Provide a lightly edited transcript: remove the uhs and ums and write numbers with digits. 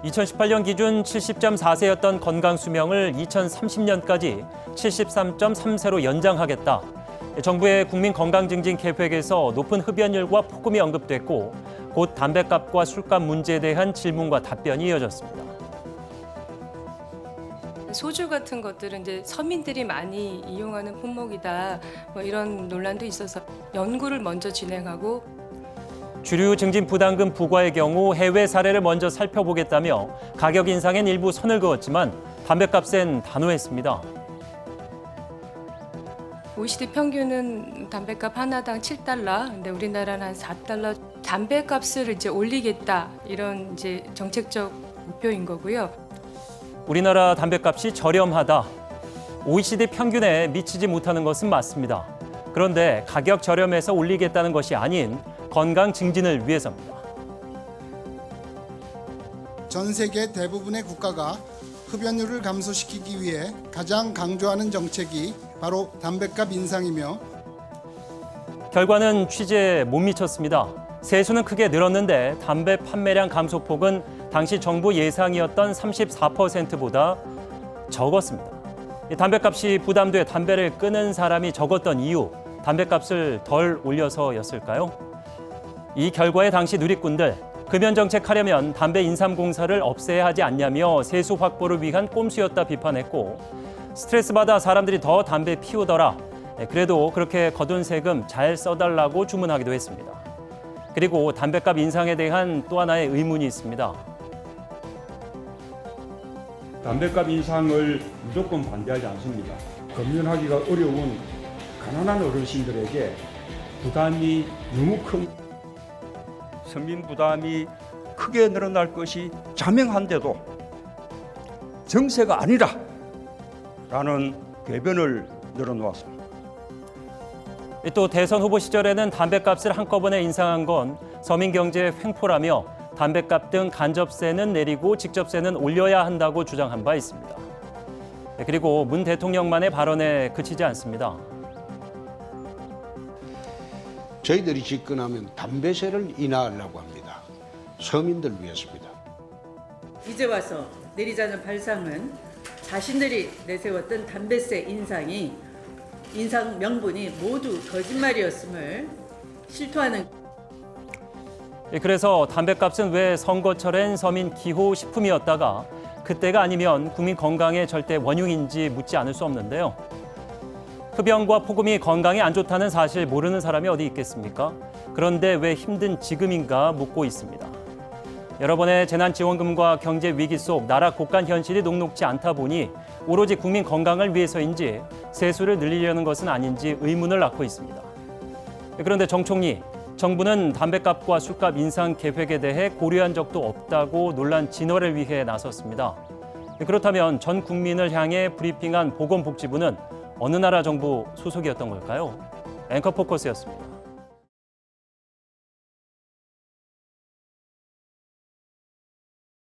2018년 기준 70.4세였던 건강 수명을 2030년까지 73.3세로 연장하겠다. 정부의 국민 건강 증진 계획에서 높은 흡연율과 폭음이 언급됐고 곧 담뱃값과 술값 문제에 대한 질문과 답변이 이어졌습니다. 소주 같은 것들은 이제 서민들이 많이 이용하는 품목이다. 이런 논란도 있어서 연구를 먼저 진행하고 주류 증진 부담금 부과의 경우 해외 사례를 먼저 살펴보겠다며 가격 인상엔 일부 선을 그었지만 담뱃값엔 단호했습니다. OECD 평균은 담뱃값 하나당 7달러, 근데 우리나라는 한 4달러. 담뱃값을 이제 올리겠다 이런 이제 정책적 목표인 거고요. 우리나라 담뱃값이 저렴하다. OECD 평균에 미치지 못하는 것은 맞습니다. 그런데 가격 저렴해서 올리겠다는 것이 아닌 건강 증진을 위해서입니다. 전 세계 대부분의 국가가 흡연율을 감소시키기 위해 가장 강조하는 정책이 바로 담뱃값 인상이며 결과는 취재에 못 미쳤습니다. 세수는 크게 늘었는데 담배 판매량 감소폭은 당시 정부 예상이었던 34%보다 적었습니다. 이 담뱃값이 부담돼 담배를 끊은 사람이 적었던 이유, 담뱃값을 덜 올려서였을까요? 이 결과에 당시 누리꾼들, 금연 정책하려면 담배 인삼공사를 없애야 하지 않냐며 세수 확보를 위한 꼼수였다 비판했고 스트레스 받아 사람들이 더 담배 피우더라. 그래도 그렇게 거둔 세금 잘 써달라고 주문하기도 했습니다. 그리고 담뱃값 인상에 대한 또 하나의 의문이 있습니다. 담뱃값 인상을 무조건 반대하지 않습니다. 금연하기가 어려운 가난한 어르신들에게 부담이 너무 큰 서민 부담이 크게 늘어날 것이 자명한데도 정세가 아니라라는 궤변을 늘어놓았습니다. 또 대선 후보 시절에는 담뱃값을 한꺼번에 인상한 건 서민 경제의 횡포라며 담뱃값 등 간접세는 내리고 직접세는 올려야 한다고 주장한 바 있습니다. 그리고 문 대통령만의 발언에 그치지 않습니다. 저희들이 집권하면 담배세를 인하하려고 합니다. 서민들 위해서입니다. 이제 와서 내리자는 발상은 자신들이 내세웠던 담배세 인상 명분이 모두 거짓말이었음을 실토하는. 그래서 담뱃값은 왜 선거철엔 서민 기호 식품이었다가 그때가 아니면 국민 건강에 절대 원흉인지 묻지 않을 수 없는데요. 흡연과 폭음이 건강에 안 좋다는 사실 모르는 사람이 어디 있겠습니까? 그런데 왜 힘든 지금인가 묻고 있습니다. 여러 번의 재난지원금과 경제 위기 속 나라 곳간 현실이 녹록지 않다 보니 오로지 국민 건강을 위해서인지 세수를 늘리려는 것은 아닌지 의문을 낳고 있습니다. 그런데 정 총리, 정부는 담뱃값과 술값 인상 계획에 대해 고려한 적도 없다고 논란 진화를 위해 나섰습니다. 그렇다면 전 국민을 향해 브리핑한 보건복지부는 어느 나라 정부 소속이었던 걸까요? 앵커 포커스였습니다.